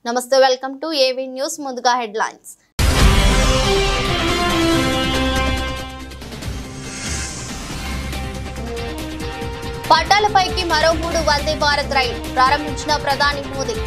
నమస్తే, welcome to AV news. ముందుగా headlines. పట్టాలపైకి మరో 3 వందే భారత్ రైలు ప్రారంభించిన ప్రధాని మోదీ.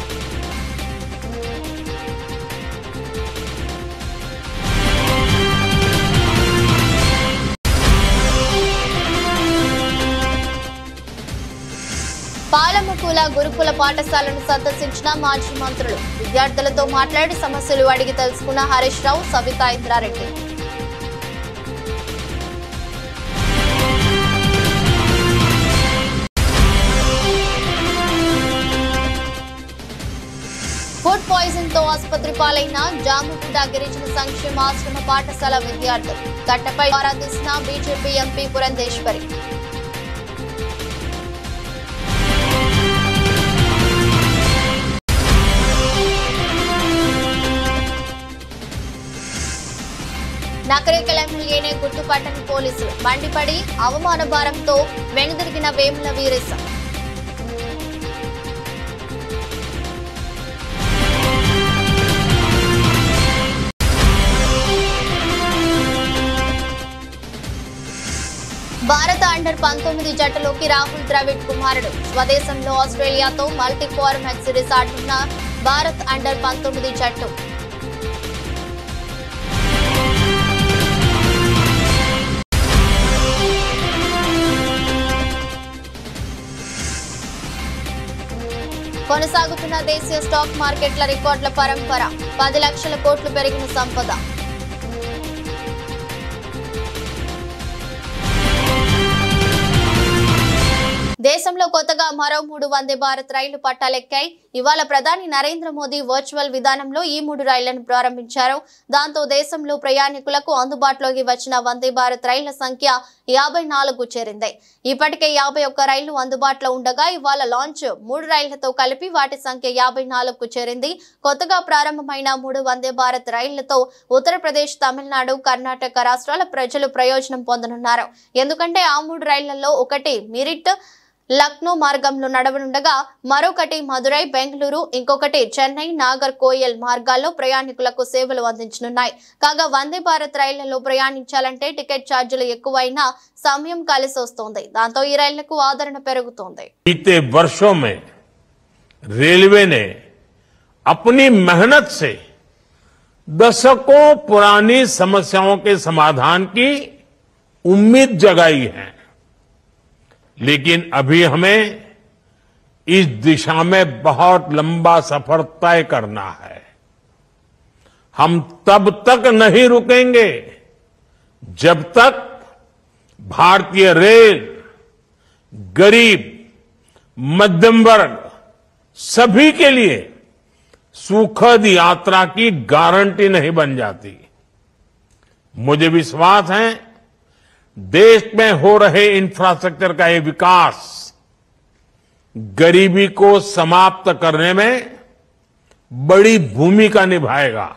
పాలముకుల గురుకుల పాఠశాలను సందర్శించిన మాజీ మంత్రులు. విద్యార్థులతో మాట్లాడి సమస్యలు అడిగి తెలుసుకున్న హరీష్ రావు, సబితా ఇంద్రారెడ్డి. ఫుడ్ పాయిజన్ తో ఆసుపత్రి పాలైన జాముగూడ గిరిజన సంక్షేమ ఆశ్రమ పాఠశాల విద్యార్థులు. ఘటనపై ఆరా తీసిన బీజేపీ ఎంపీ పురంధేశ్వరి. నకరేకల్ ఎమ్మెల్యేనే గుర్తుపట్టని పోలీసులు. మండిపడి అవమాన భారంతో వెనుదిరిగిన వేముల వీరేశం. భారత అండర్-19 జట్టులోకి రాహుల్ ద్రవిడ్ కుమారుడు. స్వదేశంలో ఆస్ట్రేలియాతో మల్టీ ఫార్మాట్ సిరీస్ ఆడుతున్న భారత్ అండర్-19 జట్టు. కొనసాగుతున్న దేశీయ స్టాక్ మార్కెట్ల రికార్డుల పరంపర. 10 లక్షల కోట్లు పెరిగిన సంపద. దేశంలో కొత్తగా మరో 3 వందే భారత్ రైలు పట్టాలెక్కాయి. ఇవాళ ప్రధాని నరేంద్ర మోదీ వర్చువల్ విధానంలో ఈ 3 రైళ్లను ప్రారంభించారు. దాంతో దేశంలో ప్రయాణికులకు అందుబాటులోకి వచ్చిన వందే భారత్ రైళ్ల సంఖ్య 54కు చేరింది. ఇప్పటికే 51 రైళ్లు అందుబాటులో ఉండగా ఇవాళ లాంచ్ 3 రైళ్లతో కలిపి వాటి సంఖ్య 54కు చేరింది. కొత్తగా ప్రారంభమైన 3 వందే భారత్ రైళ్లతో ఉత్తరప్రదేశ్, తమిళనాడు, కర్ణాటక రాష్ట్రాల ప్రజలు ప్రయోజనం పొందనున్నారు. ఎందుకంటే ఆ 3 రైళ్లలో ఒకటి మీరిట్ లక్నో మార్గంలో నడవనుండగా మరొకటి మదురై, బెంగళూరు, ఇంకొకటి చెన్నై, నాగర్ కోయల్ మార్గాల్లో ప్రయాణికులకు సేవలు అందించనున్నాయి. కాగా వందే భారత్ రైళ్లలో ప్రయాణించాలంటే టికెట్ ఛార్జీలు ఎక్కువైనా సమయం కలిసి వస్తోంది. దాంతో ఈ రైళ్లకు ఆదరణ పెరుగుతోంది. बीते वर्षों में रेलवे ने अपनी मेहनत से दशकों पुरानी समस्याओं के समाधान की उम्मीद जगाई है, लेकिन अभी हमें इस दिशा में बहुत लंबा सफर तय करना है. हम तब तक नहीं रुकेंगे जब तक भारतीय रेल गरीब, मध्यम वर्ग सभी के लिए सुखद यात्रा की गारंटी नहीं बन जाती. मुझे विश्वास है देश में हो रहे इंफ्रास्ट्रक्चर का ये विकास गरीबी को समाप्त करने में बड़ी भूमिका निभाएगा.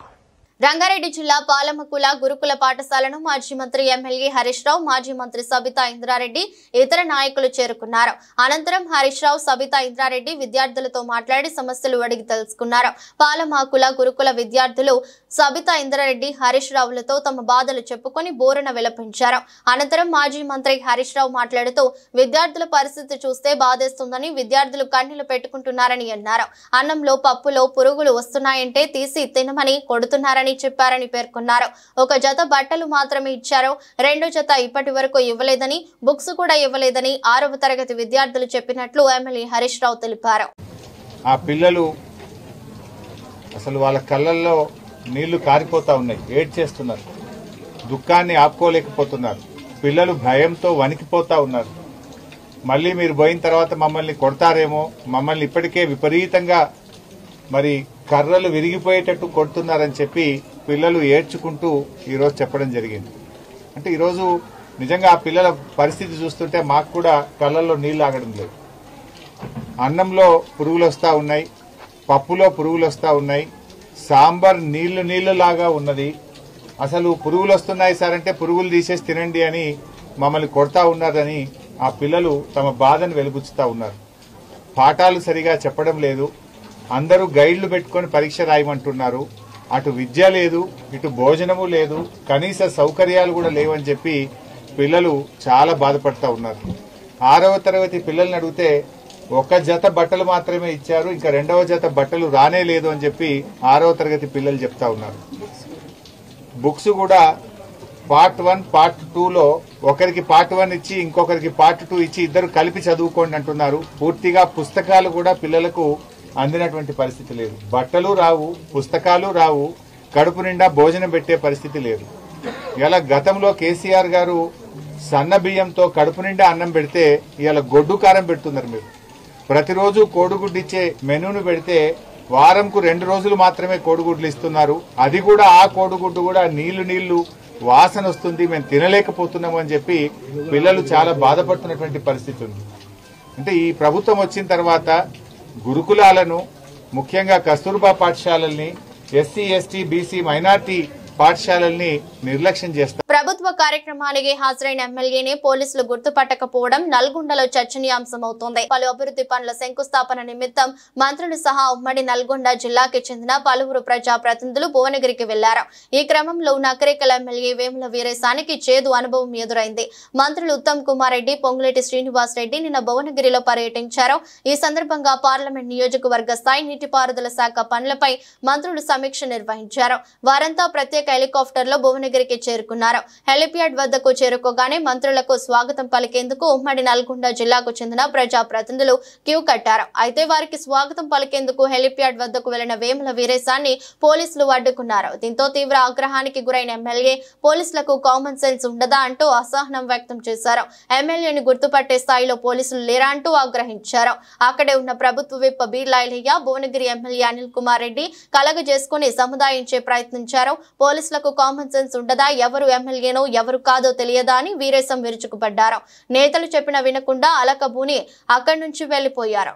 రంగారెడ్డి జిల్లా పాలమకుల గురుకుల పాఠశాలను మాజీ మంత్రి ఎమ్మెల్యే హరీష్ రావు, మాజీ మంత్రి సబితా ఇంద్రారెడ్డి, ఇతర నాయకులు చేరుకున్నారు. అనంతరం హరీష్ రావు, సబితా ఇంద్రారెడ్డి విద్యార్థులతో మాట్లాడి సమస్యలు అడిగి తెలుసుకున్నారు. పాలమకుల గురుకుల విద్యార్థులు సబితా ఇంద్రారెడ్డి, హరీష్ రావులతో తమ బాధలు చెప్పుకొని బోరన విలపించారు. అనంతరం మాజీ మంత్రి హరీష్ రావు మాట్లాడుతూ విద్యార్థుల పరిస్థితి చూస్తే బాధేస్తుందని, విద్యార్థులు కన్నీళ్లు పెట్టుకుంటున్నారని అన్నారు. అన్నంలో, పప్పులో పురుగులు వస్తున్నాయంటే తీసి తినమని కొడుతున్నారని చెప్పారని పేర్కొన్నారు. ఒక జత బట్టలు మాత్రమే ఇచ్చారు, 2 జత ఇప్పటి వరకు ఇవ్వలేదని, బుక్స్ కూడా ఇవ్వలేదని 6వ తరగతి విద్యార్థులు చెప్పినట్లు ఎమ్మెల్యే హరీష్ రావు తెలిపారు. ఆ పిల్లలు అసలు వాళ్ళ కళ్ళల్లో నీళ్లు కారిపోతా ఉన్నాయి, ఏడ్చేస్తున్నారు, దుఃఖాన్ని ఆపుకోలేకపోతున్నారు. పిల్లలు భయంతో వణికిపోతా ఉన్నారు. మళ్ళీ మీరు పోయిన తర్వాత మమ్మల్ని కొడతారేమో, మమ్మల్ని ఇప్పటికే విపరీతంగా మరి కర్రలు విరిగిపోయేటట్టు కొడుతున్నారని చెప్పి పిల్లలు ఏడ్చుకుంటూ ఈరోజు చెప్పడం జరిగింది. అంటే ఈరోజు నిజంగా ఆ పిల్లల పరిస్థితి చూస్తుంటే మాకు కూడా కళ్ళల్లో నీళ్లు ఆగడం లేదు. అన్నంలో పురుగులు వస్తూ ఉన్నాయి, పప్పులో పురుగులు వస్తూ ఉన్నాయి, సాంబార్ నీళ్లులాగా ఉన్నది. అసలు పురుగులు వస్తున్నాయి సార్ అంటే పురుగులు తీసేసి తినండి అని మమ్మల్ని కొడతా ఉన్నారని ఆ పిల్లలు తమ బాధను వెలిబుచ్చుతా ఉన్నారు. పాఠాలు సరిగా చెప్పడం లేదు, అందరూ గైడ్లు పెట్టుకొని పరీక్ష రాయమంటున్నారు. అటు విద్య లేదు, ఇటు భోజనము లేదు, కనీస సౌకర్యాలు కూడా లేవని చెప్పి పిల్లలు చాలా బాధపడతా ఉన్నారు. 6వ తరగతి పిల్లల్ని అడిగితే ఒక జత బట్టలు మాత్రమే ఇచ్చారు, ఇంకా 2వ జత బట్టలు రానే లేదు అని చెప్పి 6వ తరగతి పిల్లలు చెప్తా ఉన్నారు. బుక్స్ కూడా పార్ట్ 1 పార్ట్ 2లో ఒకరికి పార్ట్ 1 ఇచ్చి ఇంకొకరికి పార్ట్ 2 ఇచ్చి ఇద్దరు కలిపి చదువుకోండి అంటున్నారు. పూర్తిగా పుస్తకాలు కూడా పిల్లలకు అందినటువంటి పరిస్థితి లేదు. బట్టలు రావు, పుస్తకాలు రావు, కడుపు నిండా భోజనం పెట్టే పరిస్థితి లేదు. ఇలా గతంలో కేసీఆర్ గారు సన్న బియ్యంతో కడుపు నిండా అన్నం పెడితే ఇవాళ గొడ్డు కారం పెడుతున్నారు. మీరు ప్రతిరోజు కోడిగుడ్డు ఇచ్చే మెనూను పెడితే వారంకు 2 రోజులు మాత్రమే కోడిగుడ్లు ఇస్తున్నారు. అది కూడా ఆ కోడిగుడ్డు కూడా నీళ్లు వాసన వస్తుంది, మేము తినలేకపోతున్నాము అని చెప్పి పిల్లలు చాలా బాధపడుతున్నటువంటి పరిస్థితి ఉంది. అంటే ఈ ప్రభుత్వం వచ్చిన తర్వాత గురుకులాలను, ముఖ్యంగా కస్తూర్బా పాఠశాలల్ని, ఎస్సీ ఎస్టీ బీసీ మైనార్టీ పాఠశాలల్ని నిర్లక్ష్యం చేస్తారు. ప్రభుత్వ కార్యక్రమానికి హాజరైన ఎమ్మెల్యేని పోలీసులు గుర్తుపట్టకపోవడం నల్గొండలో చర్చనీయాంశమవుతోంది. పలు అభివృద్ధి పనుల శంకుస్థాపన నిమిత్తం మంత్రులు సహా ఉమ్మడి నల్గొండ జిల్లాకి చెందిన పలువురు ప్రజాప్రతినిధులు భువనగిరికి వెళ్లారు. ఈ క్రమంలో నకరేకల్ ఎమ్మెల్యే వేముల వీరేశానికి చేదు అనుభవం ఎదురైంది. మంత్రులు ఉత్తమ్ కుమార్ రెడ్డి, పొంగులేటి శ్రీనివాస్ రెడ్డి నిన్న భువనగిరిలో పర్యటించారు. ఈ సందర్భంగా పార్లమెంట్ నియోజకవర్గ స్థాయి నీటిపారుదల శాఖ పనులపై మంత్రులు సమీక్ష నిర్వహించారు. వారంతా ప్రత్యేక హెలికాప్టర్లో భువనగిరికి చేరుకున్నారు. హెలిప్యాడ్ వద్దకు చేరుకోగానే మంత్రులకు స్వాగతం పలికేందుకు ఉమ్మడి నల్గొండ జిల్లాకు చెందిన ప్రజాప్రతినిధులు క్యూ కట్టారు. అయితే వారికి స్వాగతం పలికేందుకు హెలిప్యాడ్ వద్దకు వెళ్లిన వేముల వీరేశాన్ని పోలీసులు అడ్డుకున్నారు. దీంతో తీవ్ర ఆగ్రహానికి గురైన ఎమ్మెల్యే పోలీసులకు కామన్ సెన్స్ ఉండదా అంటూ అసహనం వ్యక్తం చేశారు. ఎమ్మెల్యేని గుర్తుపట్టే స్థాయిలో పోలీసులు లేరా అంటూ ఆగ్రహించారు. అక్కడే ఉన్న ప్రభుత్వ విప్ బీర్లాయిలయ్య భువనగిరి ఎమ్మెల్యే అనిల్ కుమార్ రెడ్డి కలగజేసుకుని సముదాయించే ప్రయత్నించారు. పోలీసులకు కామన్ సెన్స్ ఉండదా, ఎవరు ఎమ్మెల్యేనో ఎవరు కాదో తెలియదా అని వీరేశం విరుచుకుపడ్డారు. నేతలు చెప్పిన వినకుండా అలకబూని అక్కడి నుంచి వెళ్లిపోయారు.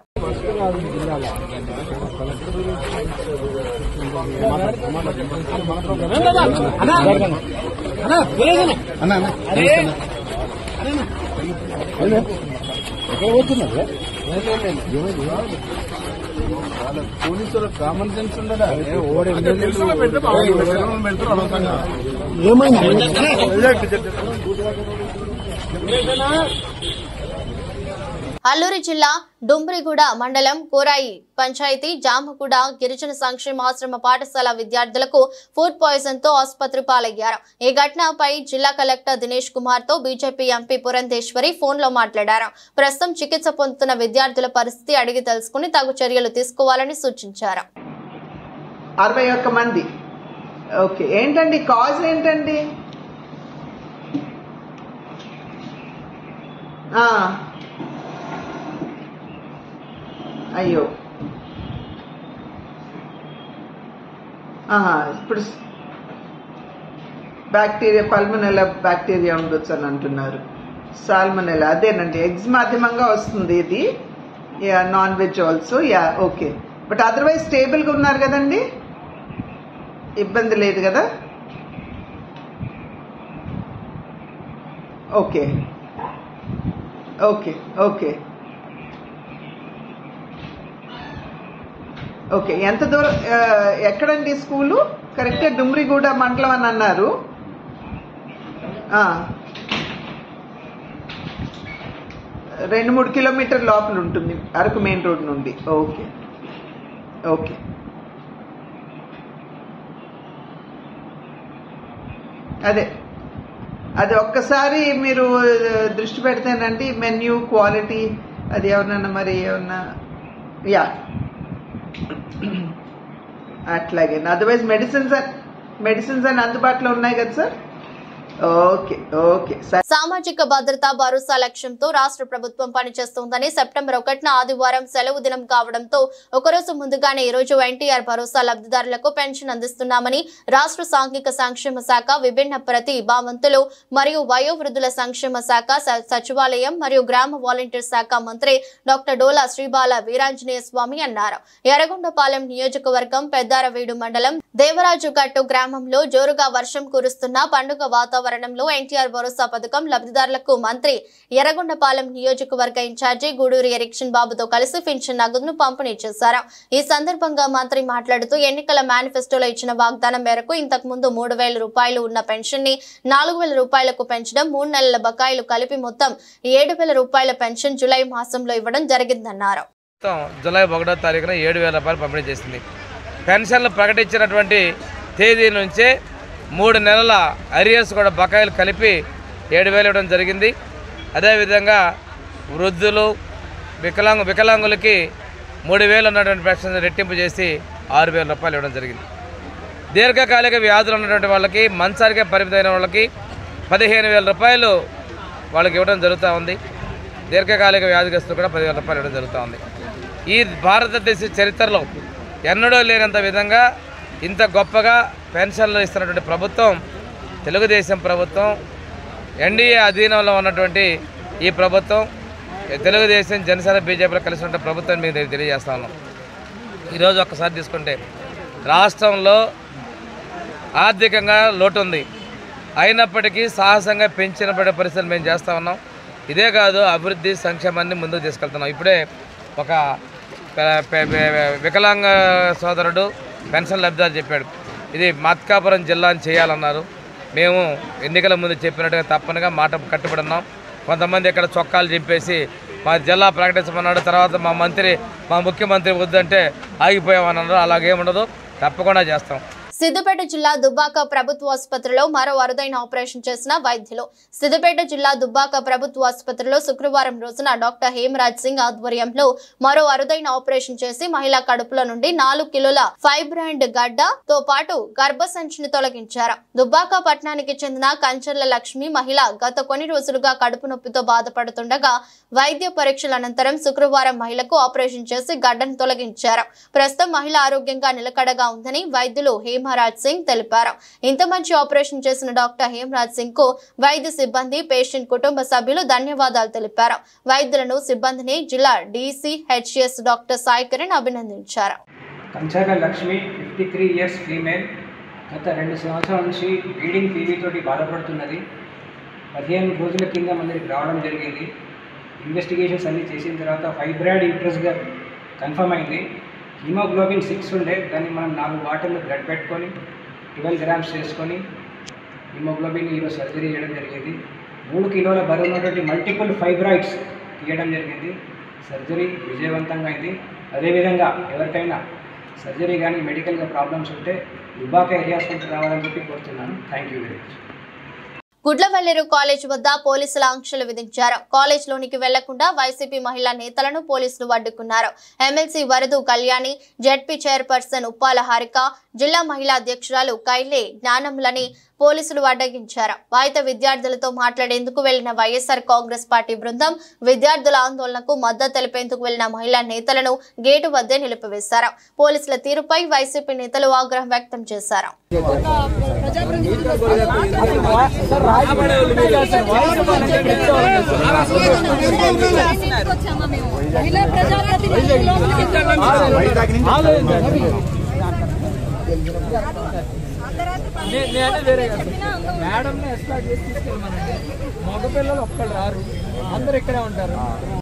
పోలీసుల కామన్ సెన్స్ ఉండదా? అల్లూరి జిల్లా డుంబ్రిగూడ మండలం కోరాయి పంచాయతీ జామగూడ గిరిజన సంక్షేమాశ్రమ పాఠశాల విద్యార్థులకు ఫుడ్ పాయిజన్ తో ఆసుపత్రి పాలయ్యారు. ఈ ఘటనపై జిల్లా కలెక్టర్ దినేష్ కుమార్ తో బీజేపీ ఎంపీ పురంధేశ్వరి ఫోన్ లో మాట్లాడారు. ప్రస్తుతం చికిత్స పొందుతున్న విద్యార్థుల పరిస్థితి అడిగి తెలుసుకుని తగు చర్యలు తీసుకోవాలని సూచించారు. 61 మంది. ఓకే, ఏంటండి కాజ్ ఏంటండి? అయ్యో, ఇప్పుడు బ్యాక్టీరియా పల్మనెలా బ్యాక్టీరియా ఉండొచ్చు అని అంటున్నారు. సాల్మనెలా అదేనండి, ఎగ్స్ మాధ్యమంగా వస్తుంది ఇది. Yeah, non veg also. Yeah, okay. But otherwise stable గా ఉన్నారు కదండి, ఇబ్బంది లేదు కదా? Okay okay okay okay. ఎంత దూరం, ఎక్కడండి స్కూలు? కరెక్టే, డుమ్రిగూడ మండలం అని అన్నారు. 2-3 కిలోమీటర్ లోపల ఉంటుంది అరకు మెయిన్ రోడ్ నుండి. Okay okay. అది ఒక్కసారి మీరు దృష్టి పెడితేనండి, మెన్యూ క్వాలిటీ అది ఏమన్నా మరి ఏమన్నా. యా, అట్లాగే. అదర్వైజ్ మెడిసిన్స్ అని అందుబాటులో ఉన్నాయి కదా సార్? Okay okay. సామాజిక భద్రతా భరోసా లక్ష్యంతో రాష్ట్ర ప్రభుత్వం పనిచేస్తోందని సెప్టెంబర్ 1న ఆదివారం సెలవు దినం కావడంతో ఒకరోజు ముందుగానే ఈ రోజు ఎన్టీఆర్ భరోసా లబ్ధిదారులకు పెన్షన్ అందిస్తున్నామని రాష్ట్ర సాంఘిక సంక్షేమ శాఖ, విభిన్న ప్రతిభావంతులు మరియు వయోవృద్ధుల సంక్షేమ శాఖ, సచివాలయం మరియు గ్రామ వాలంటీర్ శాఖ మంత్రి డాక్టర్ డోలా శ్రీబాల వీరాంజనేయ స్వామి అన్నారు. ఎర్రగొండపాలెం నియోజకవర్గం పెద్దారవీడు మండలం దేవరాజుగట్టు గ్రామంలో జోరుగా వర్షం కురుస్తున్న పండుగ వాతావరణం ఆవరణంలో ఎన్టీఆర్ భరోసా పథకం లబ్ధిదారులకు మంత్రి ఎర్రగొండపాలెం నియోజకవర్గ ఇన్ఛార్జి గూడూరి ఎరిక్షన్ బాబుతో కలిసి పింఛన్ నగదును పంపిణీ చేశారు. ఈ సందర్భంగా మంత్రి మాట్లాడుతూ ఎన్నికల మేనిఫెస్టోలో ఇచ్చిన వాగ్దానం మేరకు ఇంతకు ముందు 3,000 రూపాయలు ఉన్న పెన్షన్ ని 4,000 రూపాయలకు పెంచడం, 3 నెలల బకాయిలు కలిపి మొత్తం 7,000 రూపాయల పెన్షన్ జూలై మాసంలో ఇవ్వడం జరిగిందన్నారు. జూలై 1వ తారీఖున 7,000 రూపాయలు పంపిణీ చేసింది. పెన్షన్లు ప్రకటించినటువంటి తేదీ నుంచే 3 నెలల అరియర్స్ కూడా బకాయిలు కలిపి 7,000 ఇవ్వడం జరిగింది. అదేవిధంగా వృద్ధులు వికలాంగులకి 3,000 ఉన్నటువంటి పెన్షన్ రెట్టింపు చేసి 6,000 రూపాయలు ఇవ్వడం జరిగింది. దీర్ఘకాలిక వ్యాధులు ఉన్నటువంటి వాళ్ళకి, మంచానికే పరిమితమైన వాళ్ళకి 15,000 రూపాయలు వాళ్ళకి ఇవ్వడం జరుగుతూ ఉంది. దీర్ఘకాలిక వ్యాధిగ్రస్తులు కూడా 10,000 రూపాయలు ఇవ్వడం జరుగుతూ ఉంది. ఈ భారతదేశ చరిత్రలో ఎన్నడూ లేనంత విధంగా ఇంత గొప్పగా పెన్షన్లు ఇస్తున్నటువంటి ప్రభుత్వం తెలుగుదేశం ప్రభుత్వం. ఎన్డీఏ అధీనంలో ఉన్నటువంటి ఈ ప్రభుత్వం తెలుగుదేశం, జనసేన, బీజేపీలో కలిసి ఉన్న ప్రభుత్వం మీకు తెలియజేస్తా ఉన్నాం. ఈరోజు ఒక్కసారి తీసుకుంటే రాష్ట్రంలో ఆర్థికంగా లోటు ఉంది. అయినప్పటికీ సాహసంగా పెంచిన పరిస్థితులు మేము చేస్తూ ఉన్నాం. ఇదే కాదు, అభివృద్ధి సంక్షేమాన్ని ముందుకు తీసుకెళ్తున్నాం. ఇప్పుడే ఒక వికలాంగ సోదరుడు పెన్షన్ లబ్ధిదారు చెప్పాడు, ఇది మత్కాపురం జిల్లాని చేయాలన్నారు. మేము ఎన్నికల ముందు చెప్పినట్టుగా తప్పనిగా మాట కట్టుబడి ఉన్నాం. కొంతమంది ఇక్కడ చొక్కాలు చింపేసి మా జిల్లా ప్రకటించమన్నాడు, తర్వాత మా ముఖ్యమంత్రి వద్దంటే ఆగిపోయామన్నారు. అలాగేముండదు, తప్పకుండా చేస్తాం. సిద్దిపేట జిల్లా దుబ్బాక ప్రభుత్వ ఆసుపత్రిలో మరో అరుదైన ఆపరేషన్ చేసిన వైద్యులు. సిద్దిపేట జిల్లా దుబ్బాక ప్రభుత్వ ఆసుపత్రిలో శుక్రవారం రోజున డాక్టర్ హేమరాజ్ సింగ్ ఆధ్వర్యంలో మరో అరుదైన ఆపరేషన్ చేసి మహిళా కడుపులో నుండి 4 కిలోల ఫైబ్రాయిడ్ గడ్డతో పాటు గర్భసంచిని తొలగించారు. దుబ్బాక పట్టణానికి చెందిన కంచర్ల లక్ష్మి మహిళ గత కొన్ని రోజులుగా కడుపు నొప్పితో బాధపడుతుండగా వైద్య పరీక్షల అనంతరం శుక్రవారం మహిళకు ఆపరేషన్ చేసి గడ్డను తొలగించారు. ప్రస్తుతం మహిళ ఆరోగ్యంగా నిలకడగా ఉందని వైద్యులు హేమరాజ్ సింగ్ తెలిపారు. ఇంత మంచి ఆపరేషన్ చేసిన డాక్టర్ హేమరాజ్ సింగ్ కు వైద్య సిబ్బంది, పేషెంట్ కుటుంబ సభ్యులు ధన్యవాదాలు తెలిపారు. వైద్యులను, సిబ్బందిని జిల్లా DCHS డాక్టర్ సాయి కిరణ్ అభినందించారు. Kancharla Lakshmi 53 years female. గత 2 సంవత్సరాల నుంచి బ్లీడింగ్ టీవీ తోటి బాధపడుతున్నది. 15 రోజుల కింద మనకి రావడం జరిగింది. ఇన్వెస్టిగేషన్స్ అన్నీ చేసిన తర్వాత ఫైబ్రాయిడ్ యూట్రస్గా కన్ఫర్మ్ అయింది. హిమోగ్లోబిన్ 6 ఉండే, దాన్ని మనం 4 బాటిల్లో బ్లడ్ పెట్టుకొని 12 గ్రామ్స్ చేసుకొని హిమోగ్లోబిన్ ఈరోజు సర్జరీ చేయడం జరిగింది. 3 కిలోల బరువు ఉన్నటువంటి మల్టిపుల్ ఫైబ్రాయిడ్స్ తీయడం జరిగింది. సర్జరీ విజయవంతంగా అయింది. అదేవిధంగా ఎవరికైనా సర్జరీ కానీ మెడికల్గా ప్రాబ్లమ్స్ ఉంటే దుబ్బాక ఏరియాస్ నుంచి రావాలని చెప్పి కోరుతున్నాను. Thank you very much. Gudlavalleru college వద్ద పోలీసుల ఆంక్షలు విధించారు. కాలేజ్ లోనికి వెళ్లకుండా వైసీపీ మహిళా నేతలను పోలీసులు అడ్డుకున్నారు. MLC Varadu Kalyani, ZP chairperson Uppala Harika, జిల్లా మహిళా అధ్యక్షురాలు కైలే జ్ఞానంలని పోలీసులు అడ్డగించారు. వాయిత విద్యార్థులతో మాట్లాడేందుకు వెళ్లిన వైఎస్ఆర్ కాంగ్రెస్ పార్టీ బృందం విద్యార్థుల ఆందోళనకు మద్దతు తెలిపేందుకు వెళ్లిన మహిళా నేతలను గేటు వద్దే నిలిపివేశారు. పోలీసుల తీరుపై వైసీపీ నేతలు ఆగ్రహం వ్యక్తం చేశారు.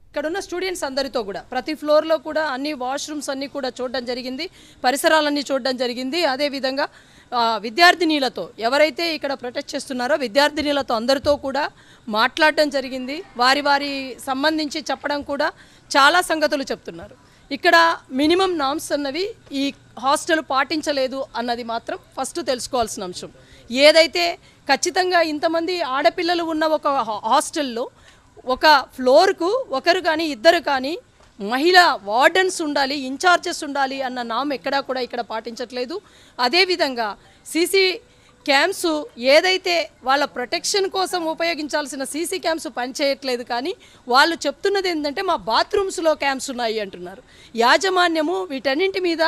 ఇక్కడున్న స్టూడెంట్స్ అందరితో కూడా ప్రతి ఫ్లోర్లో కూడా అన్ని వాష్రూమ్స్ అన్నీ కూడా చూడడం జరిగింది, పరిసరాలన్నీ చూడడం జరిగింది. అదేవిధంగా విద్యార్థినీలతో ఎవరైతే ఇక్కడ ప్రొటెక్ట్ చేస్తున్నారో విద్యార్థినీలతో అందరితో కూడా మాట్లాడడం జరిగింది. వారి సంబంధించి చెప్పడం కూడా చాలా సంగతులు చెప్తున్నారు. ఇక్కడ మినిమం నామ్స్ అన్నవి ఈ హాస్టల్ పాటించలేదు అన్నది మాత్రం ఫస్ట్ తెలుసుకోవాల్సిన అంశం. ఏదైతే ఖచ్చితంగా ఇంతమంది ఆడపిల్లలు ఉన్న ఒక హాస్టల్లో ఒక ఫ్లోర్కు ఒకరు కానీ ఇద్దరు కానీ మహిళా వార్డెన్స్ ఉండాలి, ఇన్ఛార్జెస్ ఉండాలి అన్న నామ్ ఎక్కడా కూడా ఇక్కడ పాటించట్లేదు. అదేవిధంగా సీసీ క్యామ్స్ ఏదైతే వాళ్ళ ప్రొటెక్షన్ కోసం ఉపయోగించాల్సిన సీసీ క్యామ్స్ పనిచేయట్లేదు. కానీ వాళ్ళు చెప్తున్నది ఏంటంటే మా బాత్రూమ్స్లో క్యామ్స్ ఉన్నాయి అంటున్నారు. యాజమాన్యము వీటన్నింటి మీద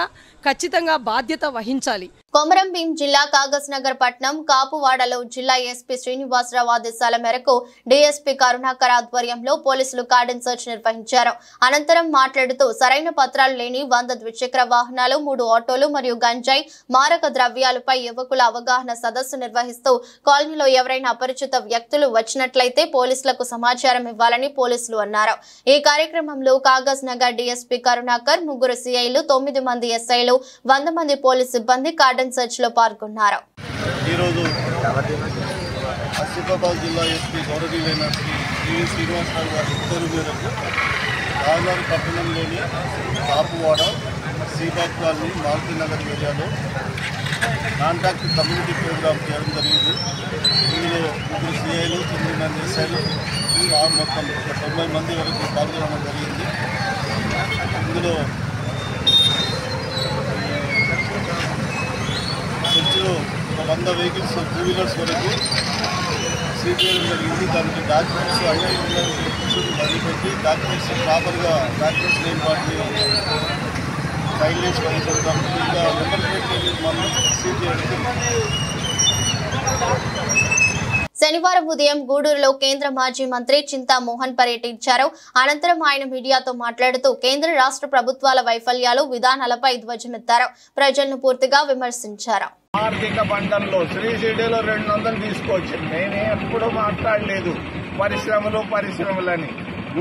ఖచ్చితంగా బాధ్యత వహించాలి. కొమరం భీం జిల్లా కాగజ్ నగర్ పట్నం కాపువాడలో జిల్లా ఎస్పీ శ్రీనివాసరావు ఆదేశాల మేరకు డీఎస్పీ కరుణాకర్ ఆధ్వర్యంలో పోలీసులు కార్డన్ సెర్చ్ నిర్వహించారు. అనంతరం మాట్లాడుతూ సరైన పత్రాలు లేని 100 ద్విచక్ర వాహనాలు, 3 ఆటోలు మరియు గంజాయి, మారక ద్రవ్యాలపై యువకుల అవగాహన సదస్సు నిర్వహిస్తూ కాలనీలో ఎవరైనా అపరిచిత వ్యక్తులు వచ్చినట్లయితే పోలీసులకు సమాచారం ఇవ్వాలని పోలీసులు అన్నారు. ఈ కార్యక్రమంలో కాగజ్ నగర్ డీఎస్పీ కరుణాకర్, 3 సిఐలు, 9 మంది ఎస్ఐలు, 100 మంది పోలీసు సిబ్బంది కార్డన్ సెర్చ్ లో పాల్గొన్నారు. ఈరోజు ఆసిఫాబాద్ జిల్లా ఎస్పీ గౌరవనీయులైన శ్రీ శ్రీనివాసరావు గారి ఉత్తర్వు మేరకు రాజధాని పట్టణంలోని కాపువాడ, సీబాగ్ కాలనీ, మారుతి నగర్ ఏరియాలో కాంటాక్ట్ కమ్యూనిటీ ప్రోగ్రామ్ చేయడం జరిగింది. ఇందులో 3 సిఐలు, 9 మంది ఎస్ఐలు, స్టాఫ్ మొత్తం 90 మంది వరకు పాల్గొనడం జరిగింది. ఇందులో చర్చిలో 100 వెహికల్స్, 2 వీలర్స్ వరకు సీజ్ చేయడం జరిగింది. దానికి డాక్యుమెంట్స్ అన్నీ మళ్ళీ పెట్టి డాక్యుమెంట్స్ ప్రాపర్గా డాక్యుమెంట్స్ లేని వాటిని ఫైల్ చేసి పంపించడం, ఇంకా నెంబర్ ప్లేట్ మనం సీజ్ చేయడం. శనివారం ఉదయం గూడూరులో కేంద్ర మాజీ మంత్రి చింతా మోహన్ పర్యటించారు. అనంతరం ఆయన మీడియాతో మాట్లాడుతూ కేంద్ర రాష్ట్ర ప్రభుత్వాల వైఫల్యాలు, విధానాలపై ధ్వజమెత్తారు. ప్రజలను పూర్తిగా విమర్శించారు. ఆర్థిక బంధంలో శ్రీశిడిలో 200 తీసుకొచ్చింది. నేనే ఎప్పుడు మాట్లాడలేదు పరిశ్రమలని.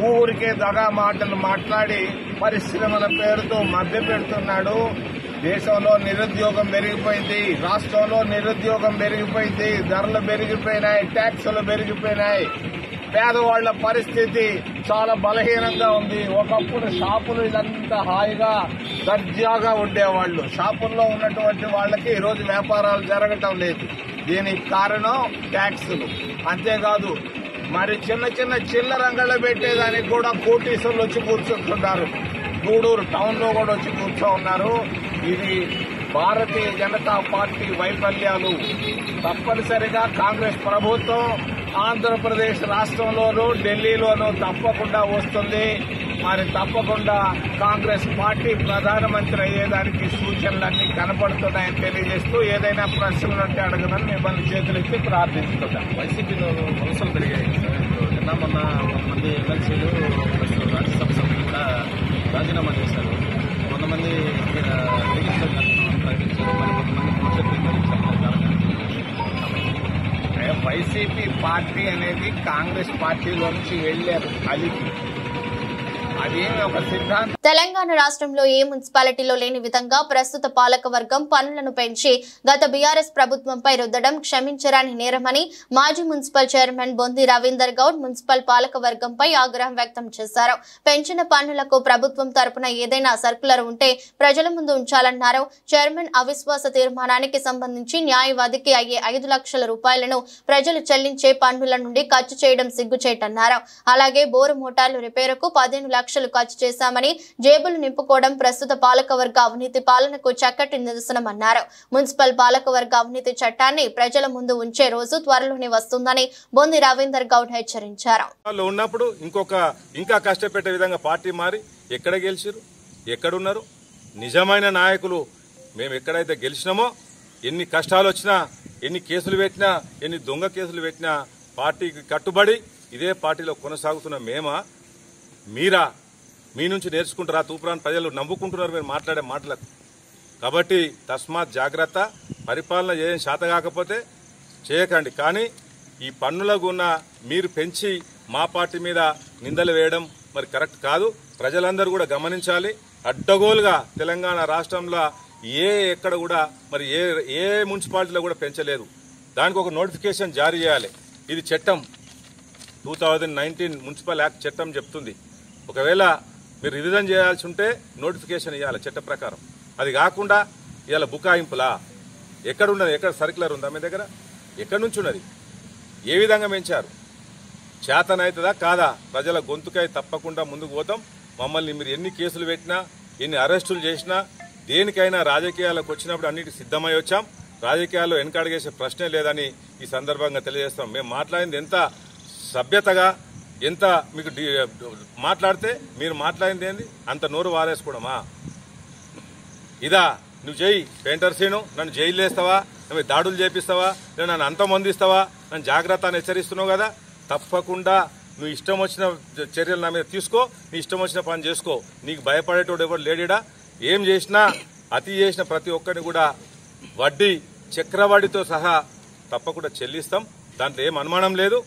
ఊరికే దగా మాటలు మాట్లాడి పరిశ్రమల పేరుతో మభ్య పెడుతున్నాడు. దేశంలో నిరుద్యోగం పెరిగిపోయింది, రాష్ట్రంలో నిరుద్యోగం పెరిగిపోయింది, ధరలు పెరిగిపోయినాయి, ట్యాక్సులు పెరిగిపోయినాయి. పేదవాళ్ల పరిస్థితి చాలా బలహీనంగా ఉంది. ఒకప్పుడు షాపులు ఇదంతా హాయిగా దర్జాగా ఉండేవాళ్లు. షాపుల్లో ఉన్నటువంటి వాళ్ళకి ఈరోజు వ్యాపారాలు జరగటం లేదు. దీనికి కారణం ట్యాక్సులు. అంతేకాదు మరి చిన్న చిల్లర అంగళ్ళు పెట్టేదానికి కూడా కోటీసులు వచ్చి కూర్చుంటున్నారు. గూడూరు టౌన్ లో కూడా వచ్చి కూర్చో ఉన్నారు. ఇది భారతీయ జనతా పార్టీ వైఫల్యాలు. తప్పనిసరిగా కాంగ్రెస్ ప్రభుత్వం ఆంధ్రప్రదేశ్ రాష్ట్రంలోనూ ఢిల్లీలోనూ తప్పకుండా వస్తుంది. మరి తప్పకుండా కాంగ్రెస్ పార్టీ ప్రధానమంత్రి అయ్యేదానికి సూచనలన్నీ కనపడుతున్నాయని తెలియజేస్తూ ఏదైనా ప్రశ్నలు ఉంటే అడగదని మిమ్మల్ని చేతులెత్తి ప్రార్థిస్తున్నాం. వైసీపీలో వలసలు పెరిగాయి. నిన్న మొన్న కొంతమంది ఎమ్మెల్సీలు రాజ్యసభ సభ్యులు కూడా రాజీనామా చేశారు. కొంతమంది ప్రకటించారు, మరి కొంతమంది వైసీపీ పార్టీ అనేది కాంగ్రెస్ పార్టీలో నుంచి వెళ్లారు. అది ఒక సిద్ధాంతం. తెలంగాణ రాష్ట్రంలో ఏ మున్సిపాలిటీలో లేని విధంగా ప్రస్తుత పాలకవర్గం పన్నులను పెంచి గత బీఆర్ఎస్ ప్రభుత్వంపై రుద్దడం క్షమించరాని నేరమని మాజీ municipal chairman Bondi Ravinder Goud municipal పాలకవర్గంపై ఆగ్రహం వ్యక్తం చేశారు. పెంచిన పన్నులకు ప్రభుత్వం తరపున ఏదైనా సర్కులర్ ఉంటే ప్రజల ముందు ఉంచాలన్నారు. చైర్మన్ అవిశ్వాస తీర్మానానికి సంబంధించి న్యాయవాదికి అయ్యే 5 లక్షల రూపాయలను ప్రజలు చెల్లించే పన్నుల నుండి ఖర్చు చేయడం సిగ్గుచేటన్నారు. అలాగే బోరు మోటార్లు రిపేరుకు 15 లక్షలు ఖర్చు చేశామని జేబులు నింపుకోవడం ప్రస్తుత పాలకవర్గ అవినీతి పాలనకు చక్కటి నిదర్శనమన్నారు. మున్సిపల్ పాలకవర్గ అవినీతి చట్టాన్ని ప్రజల ముందు ఉంచే రోజు త్వరలోనే వస్తుందని బొంది రవీందర్ గౌడ్ హెచ్చరించారు. ఉన్నప్పుడు ఇంకా కష్టపెట్టే విధంగా పార్టీ మారి ఎక్కడ గెలిచారు, ఎక్కడున్నారు నిజమైన నాయకులు? మేము ఎక్కడైతే గెలిచినామో ఎన్ని కష్టాలు వచ్చినా, ఎన్ని కేసులు పెట్టినా, ఎన్ని దొంగ కేసులు పెట్టినా పార్టీకి కట్టుబడి ఇదే పార్టీలో కొనసాగుతున్న మీరా మీ నుంచి నేర్చుకుంటారా? తూప్రాన్ ప్రజలు నవ్వుకుంటున్నారు మీరు మాట్లాడే మాటలకు. కాబట్టి తస్మాత్ జాగ్రత్త. పరిపాలన చేయని శాత కాకపోతే చేయకండి. కానీ ఈ పన్నులకు ఉన్న మీరు పెంచి మా పార్టీ మీద నిందలు వేయడం మరి కరెక్ట్ కాదు. ప్రజలందరూ కూడా గమనించాలి. అడ్డగోలుగా తెలంగాణ రాష్ట్రంలో ఎక్కడ కూడా మరి ఏ మున్సిపాలిటీలో కూడా పెంచలేదు. దానికి ఒక నోటిఫికేషన్ జారీ చేయాలి. ఇది చట్టం 2019 మున్సిపల్ యాక్ట్ చట్టం చెప్తుంది. ఒకవేళ మీరు రివిజన్ చేయాల్సి ఉంటే నోటిఫికేషన్ ఇవ్వాలి చట్ట ప్రకారం. అది కాకుండా ఇవాళ బుకాయింపులా ఎక్కడున్నది? ఎక్కడ సర్క్యులర్ ఉందా మీ దగ్గర? ఎక్కడి నుంచి ఉన్నది? ఏ విధంగా పెంచారు? చేతనవుతుందా కాదా? ప్రజల గొంతుకై తప్పకుండా ముందుకు పోతాం. మమ్మల్ని మీరు ఎన్ని కేసులు పెట్టినా, ఎన్ని అరెస్టులు చేసినా, దేనికైనా రాజకీయాలకు వచ్చినప్పుడు అన్నిటి సిద్ధమై వచ్చాం. రాజకీయాల్లో వెనకడుగేసే ప్రశ్నే లేదని ఈ సందర్భంగా తెలియజేస్తాం. మేము మాట్లాడింది ఎంత సభ్యతగా, ఎంత మీకు మాట్లాడితే మీరు మాట్లాడింది ఏంది? అంత నోరు వారేసుకోవడమా? ఇదా నువ్వు చేయి పెయింటర్ సీను, నన్ను జైలు వేస్తావా, నువ్వు దాడులు చేపిస్తావా, నువ్వు నన్ను అంతమందిస్తావా, నన్ను జాగ్రత్త అని హెచ్చరిస్తున్నావు కదా. తప్పకుండా నువ్వు ఇష్టం వచ్చిన చర్యలు నా మీద తీసుకో, నీ ఇష్టం వచ్చిన పని చేసుకో. నీకు భయపడేటోడు ఎవరు లేడీడా. ఏం చేసినా అతి చేసిన ప్రతి ఒక్కరిని కూడా వడ్డీ చక్రవడ్డీతో సహా తప్పకుండా చెల్లిస్తాం. దాంట్లో ఏం అనుమానం లేదు.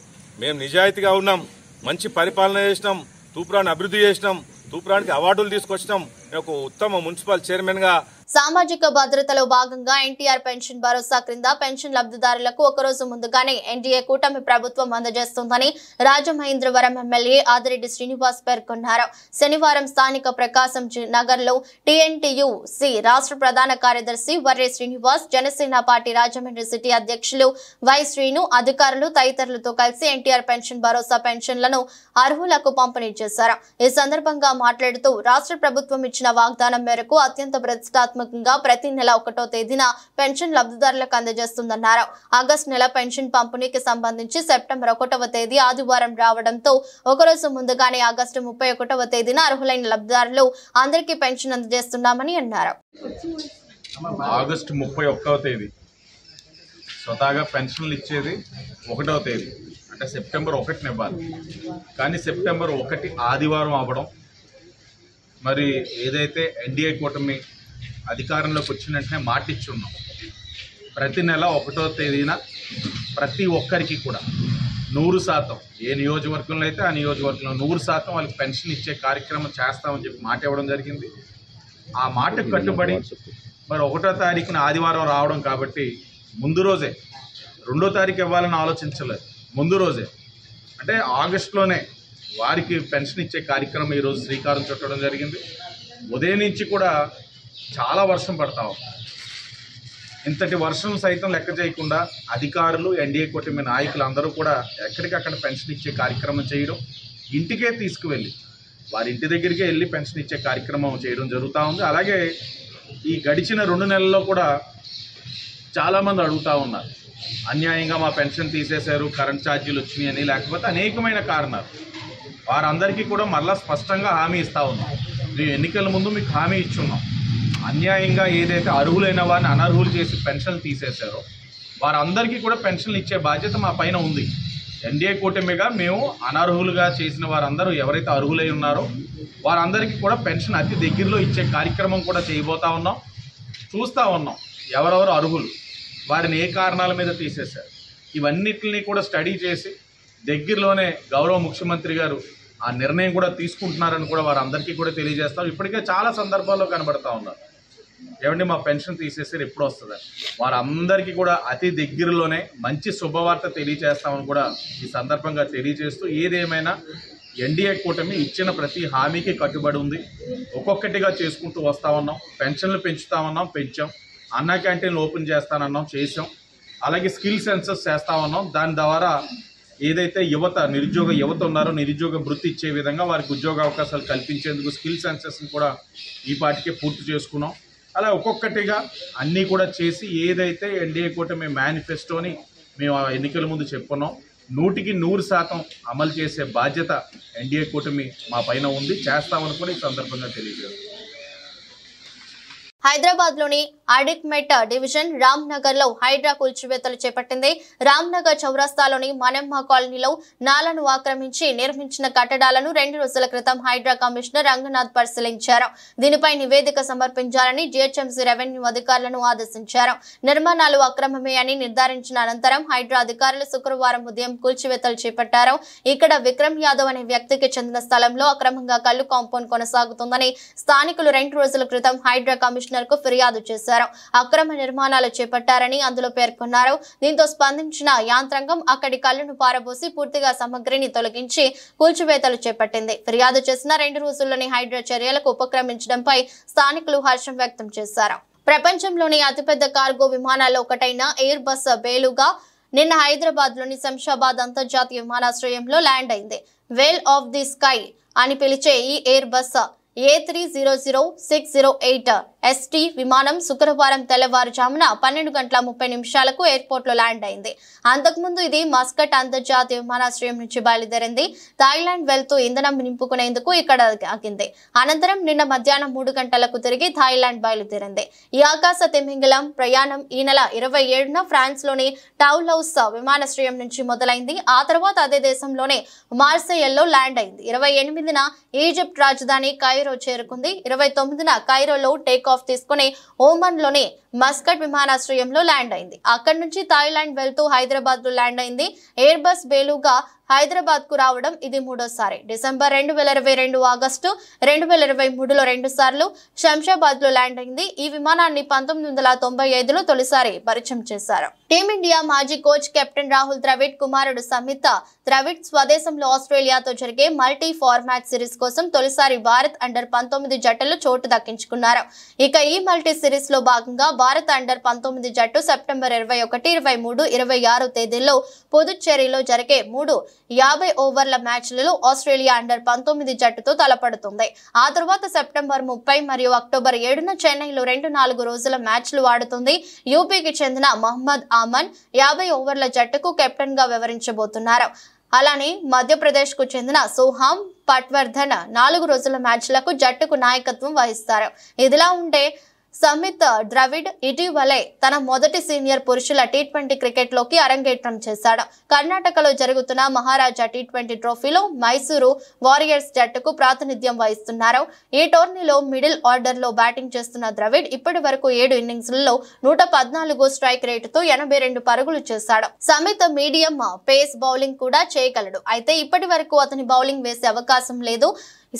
మేము నిజాయితీగా ఉన్నాం, మంచి పరిపాలన చేసినాం, తూప్రాన్ని అభివృద్ధి చేసినాం, తూప్రానికి అవార్డులు తీసుకొచ్చినాం. నేను ఒక ఉత్తమ మున్సిపల్ చైర్మన్ గా సామాజిక భద్రతలో భాగంగా ఎన్టీఆర్ పెన్షన్ భరోసా క్రింద పెన్షన్ లబ్ధిదారులకు ఒకరోజు ముందుగానే ఎన్డీఏ కూటమి ప్రభుత్వం అందజేస్తుందని రాజమహేంద్రవరం ఎమ్మెల్యే ఆదిరెడ్డి శ్రీనివాస్ పేర్కొన్నారు. శనివారం స్థానిక ప్రకాశం నగర్ లో టీఎన్టీయూసీ రాష్ట్ర ప్రధాన కార్యదర్శి వర్రే శ్రీనివాస్, జనసేన పార్టీ రాజమండ్రి సిటీ అధ్యక్షులు వై శ్రీను, అధికారులు తదితరులతో కలిసి ఎన్టీఆర్ పెన్షన్ భరోసా పెన్షన్లను అర్హులకు పంపిణీ చేశారు. ఈ సందర్భంగా మాట్లాడుతూ రాష్ట్ర ప్రభుత్వం ఇచ్చిన వాగ్దానం మేరకు అత్యంత ప్రతిష్టాత్మక ప్రతి నెల 1వ తేదీన పెన్షన్ లబ్ధిదారులకు అందజేస్తుందన్నారు. ఆగస్టు నెల పెన్షన్ పంపిణీకి సంబంధించి సెప్టెంబర్ 1వ తేదీ ఆదివారం రావడంతో ఒకరోజు ముందుగానే ఆగస్టు 31వ తేదీన అర్హులైన లబ్ధిదారులు అందరికీ పెన్షన్ అందజేస్తున్నామని అన్నారు. ఆగస్టు 31వ తేదీ స్వతహాగా పెన్షన్లు ఇచ్చేది 1వ తేదీ, అంటే సెప్టెంబర్ 1న ఇవ్వాలి. కానీ సెప్టెంబర్ 1 ఆదివారం అవ్వడం, మరి ఏదైతే ఎన్డీఏ కూటమి అధికారంలోకి వచ్చిన వెంటనే మాట ఇచ్చున్నాం, ప్రతి నెల 1వ తేదీన ప్రతి ఒక్కరికి కూడా 100%, ఏ నియోజకవర్గంలో అయితే ఆ నియోజకవర్గంలో 100% వాళ్ళకి పెన్షన్ ఇచ్చే కార్యక్రమం చేస్తామని చెప్పి మాట ఇవ్వడం జరిగింది. ఆ మాటకు కట్టుబడి మరి 1వ తారీఖున ఆదివారం రావడం కాబట్టి ముందు రోజే, 2వ తారీఖు ఇవ్వాలని ఆలోచించలేదు, ముందు రోజే అంటే ఆగస్టులోనే వారికి పెన్షన్ ఇచ్చే కార్యక్రమం ఈరోజు శ్రీకారం చుట్టడం జరిగింది. ఉదయం నుంచి కూడా చాలా వర్షం పడతా ఉంది. ఇంతటి వర్షం సైతం లెక్క చేయకుండా అధికారులు, ఎన్డీఏ కూటమి నాయకులు అందరూ కూడా ఎక్కడికక్కడ పెన్షన్ ఇచ్చే కార్యక్రమం చేయడం, ఇంటికే తీసుకువెళ్ళి వారి ఇంటి దగ్గరికే వెళ్ళి పెన్షన్ ఇచ్చే కార్యక్రమం చేయడం జరుగుతూ ఉంది. అలాగే ఈ గడిచిన 2 నెలల్లో కూడా చాలామంది అడుగుతూ ఉన్నారు, అన్యాయంగా మా పెన్షన్ తీసేశారు, కరెంట్ ఛార్జీలు వచ్చినాయని, లేకపోతే అనేకమైన కారణాలు. వారందరికీ కూడా మరలా స్పష్టంగా హామీ ఇస్తూ ఉన్నాం. మేము ఎన్నికల ముందు మీకు హామీ ఇచ్చున్నాం, అన్యాయంగా ఏదైతే అర్హులైన వారిని అనర్హులు చేసి పెన్షన్లు తీసేశారో వారందరికీ కూడా పెన్షన్లు ఇచ్చే బాధ్యత మా పైన ఉంది. ఎన్డీఏ కూటమిగా మేము అనర్హులుగా చేసిన వారందరూ ఎవరైతే అర్హులై ఉన్నారో వారందరికీ కూడా పెన్షన్ అతి దగ్గరలో ఇచ్చే కార్యక్రమం కూడా చేయబోతా ఉన్నాం. చూస్తూ ఉన్నాం ఎవరెవరు అర్హులు, వారిని ఏ కారణాల మీద తీసేశారు, ఇవన్నిటిని కూడా స్టడీ చేసి దగ్గరలోనే గౌరవ ముఖ్యమంత్రి గారు ఆ నిర్ణయం కూడా తీసుకుంటున్నారని కూడా వారందరికీ కూడా తెలియజేస్తారు. ఇప్పటికే చాలా సందర్భాల్లో కనబడతా ఉన్నారు, ఏమంటే మా పెన్షన్ తీసేసారు ఎప్పుడు వస్తుందని. వారందరికీ కూడా అతి దగ్గరలోనే మంచి శుభవార్త తెలియజేస్తామని కూడా ఈ సందర్భంగా తెలియజేస్తూ, ఏదేమైనా ఎన్డీఏ కూటమి ఇచ్చిన ప్రతి హామీకి కట్టుబడి ఉంది. ఒక్కొక్కటిగా చేసుకుంటూ వస్తూ ఉన్నాం. పెన్షన్లు పెంచుతామన్నాం, పెంచాం. అన్నా క్యాంటీన్లు ఓపెన్ చేస్తానన్నాం, చేసాం. అలాగే స్కిల్ సెన్సస్ చేస్తా ఉన్నాం. దాని ద్వారా ఏదైతే నిరుద్యోగ యువత ఉన్నారో నిరుద్యోగ వృత్తి ఇచ్చే విధంగా వారికి ఉద్యోగ అవకాశాలు కల్పించేందుకు స్కిల్ సెన్సస్ని కూడా ఈ పాటికే పూర్తి చేసుకున్నాం. అలా ఒక్కొక్కటిగా అన్నీ కూడా చేసి ఏదైతే ఎన్డీఏ కూటమి మేనిఫెస్టోని మేము ఎన్నికల ముందు చెప్పుకున్నాం 100కి 100% అమలు చేసే బాధ్యత ఎన్డీఏ కూటమి మా పైన ఉంది, చేస్తామని కూడా ఈ సందర్భంగా తెలియజేస్తాం. హైదరాబాద్ లోని అడిక్మెట్ డివిజన్ రామ్ నగర్ లో హైడ్రా కూల్చివేతలు చేపట్టింది. రామ్ నగర్ చౌరస్తాలోని మనమ్మ కాలనీలో నాలను ఆక్రమించి నిర్మించిన కట్టడాలను 2 రోజుల క్రితం హైడ్రా కమిషనర్ రంగనాథ్ పరిశీలించారు. దీనిపై నివేదిక సమర్పించాలని జీహెచ్ఎంసీ రెవెన్యూ అధికారులను ఆదేశించారు. నిర్మాణాలు అక్రమమే అని నిర్ధారించిన అనంతరం హైడ్రా అధికారులు శుక్రవారం ఉదయం కూల్చివేతలు చేపట్టారు. ఇక్కడ విక్రమ్ యాదవ్ అనే వ్యక్తికి చెందిన స్థలంలో అక్రమంగా కల్లు కాంపౌండ్ కొనసాగుతుందని స్థానికులు 2 రోజుల క్రితం హైడ్రా కమిషనర్ కు ఫిర్యాదు చేశారు. అక్రమ నిర్మాణాలు చేపట్టారని అందులో పేర్కొన్నారు. దీంతో స్పందించిన యాంత్రాంగం అక్కడి కల్లును పారబోసి పూర్తిగా సామగ్రిని తొలగించి కూల్చివేతలు చేపట్టింది. ఫిర్యాదు చేసిన 2 రోజుల్లోని హైడ్రా చర్యలకు ఉపక్రమించడంపై స్థానికులు హర్షం వ్యక్తం చేశారు. ప్రపంచంలోని అతిపెద్ద కార్గో విమానాల్లో ఒకటైన ఎయిర్ బస్ బేలుగా నిన్న హైదరాబాద్ లోని శంషాబాద్ అంతర్జాతీయ విమానాశ్రయంలో ల్యాండ్ అయింది. వేల్ ఆఫ్ ది స్కై అని పిలిచే ఈ ఎయిర్ బస్ A300608 ST విమానం శుక్రవారం తెల్లవారుజామున 12:30 ఎయిర్పోర్ట్ లో ల్యాండ్ అయింది. అంతకుముందు ఇది మస్కట్ అంతర్జాతీయ విమానాశ్రయం నుంచి బయలుదేరింది. థాయిలాండ్ వెళ్తూ ఇంధనం నింపుకునేందుకు ఇక్కడ ఆగింది. అనంతరం నిన్న మధ్యాహ్నం 3 గంటలకు తిరిగి థాయిలాండ్ బయలుదేరింది. ఈ ఆకాశ తిమింగలం ప్రయాణం ఈ నెల 27న ఫ్రాన్స్ లోని టౌలౌస్ విమానాశ్రయం నుంచి మొదలైంది. ఆ తర్వాత అదే దేశంలోనే మార్సేయల్లో ల్యాండ్ అయింది. 28న ఈజిప్ట్ రాజధాని కైరో చేరుకుంది. 29న కైరోలో టేక్ ఆఫ్ తీసుకుని ఓమన్ లోని మస్కట్ విమానాశ్రయంలో ల్యాండ్ అయింది. అక్కడి నుంచి థాయిలాండ్ వెళ్తూ హైదరాబాద్ లో ల్యాండ్ అయింది. ఎయిర్ బస్ బేలుగా హైదరాబాద్ కు రావడం ఇది మూడోసారి. డిసెంబర్ 2022, ఆగస్టు 2023లో 2 సార్లు శంషాబాద్ లో ల్యాండ్ అయింది. ఈ విమానాన్ని 1995లో తొలిసారి పరిచయం చేశారు. టీమిండియా మాజీ కోచ్ కెప్టెన్ రాహుల్ ద్రవిడ్ కుమారుడు సమిత ద్రవిడ్ స్వదేశంలో ఆస్ట్రేలియాతో జరిగే మల్టీ ఫార్మాట్ సిరీస్ కోసం తొలిసారి భారత్ అండర్-19 జట్టులో చోటు దక్కించుకున్నారు. ఇక ఈ మల్టీ సిరీస్ లో భాగంగా భారత్ అండర్-19 జట్టు సెప్టెంబర్ 21, 23, 26 తేదీల్లో పుదుచ్చేరిలో జరిగే 3 50 ఓవర్ల మ్యాచ్లలో ఆస్ట్రేలియా అండర్-19 జట్టుతో తలపడుతుంది. ఆ తర్వాత సెప్టెంబర్ 30 మరియు అక్టోబర్ 7న చెన్నైలో 2-4 రోజుల మ్యాచ్లు ఆడుతుంది. యూపీకి చెందిన మహమ్మద్ ఆమన్ 50 ఓవర్ల జట్టుకు కెప్టెన్ గా వ్యవహరించబోతున్నారు. అలానే మధ్యప్రదేశ్ కు చెందిన సోహాం పట్వర్ధన్ 4 రోజుల మ్యాచ్లకు జట్టుకు నాయకత్వం వహిస్తారు. ఇదిలా ఉంటే సమిత్ ద్రవిడ్ ఇటీవలే తన మొదటి సీనియర్ పురుషుల T20 క్రికెట్ లోకి అరంగేట్రం చేశాడు. కర్ణాటకలో జరుగుతున్న మహారాజా T20 ట్రోఫీలో మైసూరు వారియర్స్ జట్టుకు ప్రాతినిధ్యం వహిస్తున్నారు. ఈ టోర్నీలో మిడిల్ ఆర్డర్ లో బ్యాటింగ్ చేస్తున్న ద్రవిడ్ ఇప్పటి వరకు 7 ఇన్నింగ్స్లలో 114 స్ట్రైక్ రేటుతో 82 పరుగులు చేశాడు. సమిత్ మీడియం పేస్ బౌలింగ్ కూడా చేయగలడు. అయితే ఇప్పటి వరకు అతని బౌలింగ్ వేసే అవకాశం లేదు.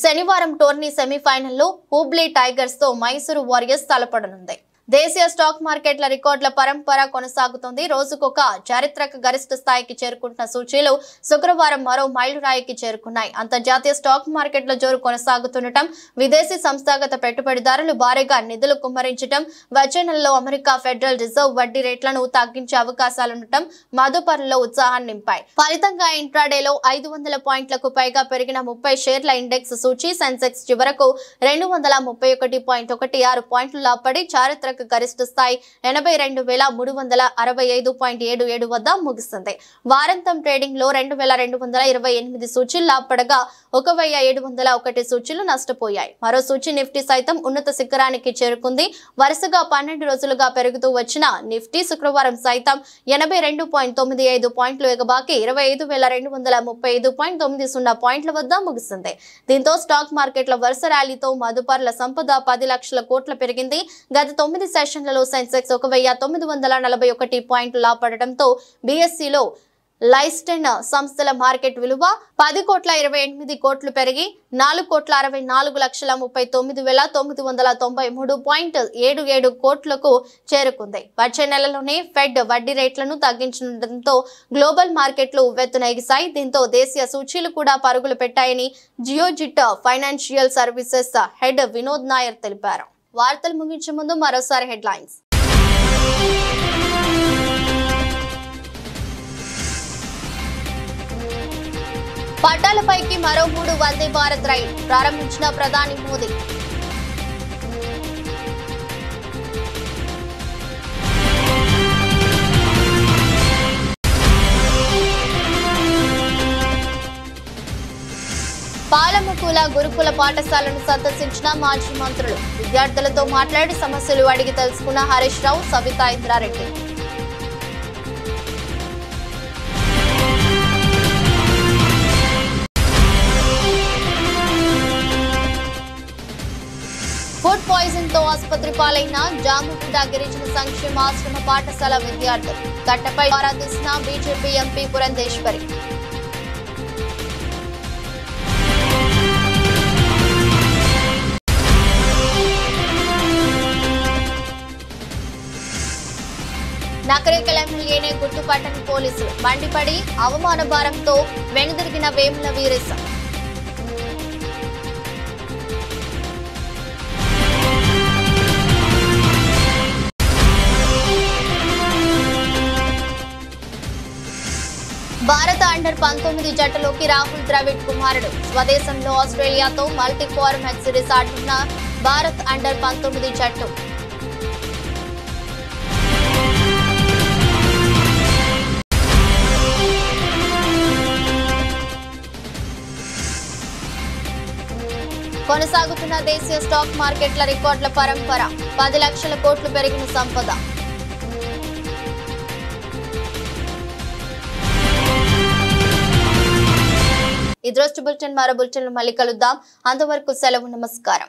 శనివారం టోర్నీ సెమీఫైనల్లో హుబ్లీ టైగర్స్ తో మైసూరు వారియర్స్ తలపడనుంది. దేశీయ స్టాక్ మార్కెట్ల రికార్డుల పరంపర కొనసాగుతుంది. రోజుకొక చారిత్రక గరిష్ట స్థాయికి చేరుకుంటున్న సూచీలు శుక్రవారం మరో మైలురాయికి చేరుకున్నాయి. అంతర్జాతీయ స్టాక్ మార్కెట్ల జోరు కొనసాగుతుండటం, విదేశీ సంస్థాగత పెట్టుబడిదారులు భారీగా నిధులు కుమ్మరించడం, వచ్చే నెలలో అమెరికా ఫెడరల్ రిజర్వ్ వడ్డీ రేట్లను తగ్గించే అవకాశాలుండటం మదుపరుల్లో ఉత్సాహాన్ని నింపాయి. ఫలితంగా ఇంట్రాడేలో 500 పాయింట్లకు పైగా పెరిగిన 30 షేర్ల ఇండెక్స్ సూచీ సెన్సెక్స్ చివరకు 231.16 పాయింట్లు లాభపడి చారిత్రక గరిష్ట స్థాయి 82,365.77 వద్ద ముగిసింది. వారాంతం ట్రేడింగ్ లో 2,228 సూచీలు లాభపడగా 1,701 సూచీలు నష్టపోయాయి. మరో సూచీ నిఫ్టీ సైతం ఉన్నత శిఖరానికి చేరుకుంది. వరుసగా 12 రోజులుగా పెరుగుతూ వచ్చిన నిఫ్టీ శుక్రవారం సైతం 82.95 పాయింట్లు ఎగబాకి 25,235.90 పాయింట్ల వద్ద ముగిసింది. దీంతో స్టాక్ మార్కెట్ల వరుస ర్యాలీతో మదుపర్ల సంపద 10 లక్షల కోట్ల పెరిగింది. గత 9 సెషన్లలో సెన్సెక్స్ 1,941 పాయింట్లు లాభపడటంతో BSEలో లైస్టెన్ సంస్థల మార్కెట్ విలువ 10,28 కోట్లు పెరిగి 4,64,39,993.77 కోట్లకు చేరుకుంది. వచ్చే నెలలోనే ఫెడ్ వడ్డీ రేట్లను తగ్గించడంతో గ్లోబల్ మార్కెట్లు ఉవ్వెత్తున ఎగిశాయి. దీంతో దేశీయ సూచీలు కూడా పరుగులు పెట్టాయని Geojit financial services head Vinod Nair తెలిపారు. వార్తలు ముగించే ముందు మరోసారి హెడ్లైన్స్. పట్టాలపైకి మరో 3 వందే భారత్ రైలు ప్రారంభించిన ప్రధాని మోదీ. పాలముకుల గురుకుల పాఠశాలను సందర్శించిన మాజీ మంత్రులు. విద్యార్థులతో మాట్లాడి సమస్యలు అడిగి తెలుసుకున్న హరీష్ రావు, సవితా ఇంద్రారెడ్డి. ఫుడ్ పాయిజన్ తో ఆసుపత్రి పాలైన జాముగూడ గిరిజన సంక్షేమ ఆశ్రమ పాఠశాల విద్యార్థులు. ఘటనపై ఆరా తీసిన బీజేపీ ఎంపీ పురంధేశ్వరి. నకరేకల్ ఎమ్మెల్యేనే గుర్తుపట్టని పోలీసులు. మండిపడి అవమాన భారంతో వెనుదిరిగిన వేముల వీరేశం. భారత అండర్-19 జట్టులోకి రాహుల్ ద్రవిడ్ కుమారుడు. స్వదేశంలో ఆస్ట్రేలియాతో మల్టీ ఫార్మాట్ సిరీస్ ఆడుతున్న భారత్ అండర్-19 జట్టు. కొనసాగుతున్న దేశీయ స్టాక్ మార్కెట్ల రికార్డుల పరంపర. 10 లక్షల కోట్లు పెరిగిన సంపద. ఈ దృష్టి బులెటిన్ మరో బులెటిన్లో మళ్ళీ కలుద్దాం. అంతవరకు సెలవు. నమస్కారం.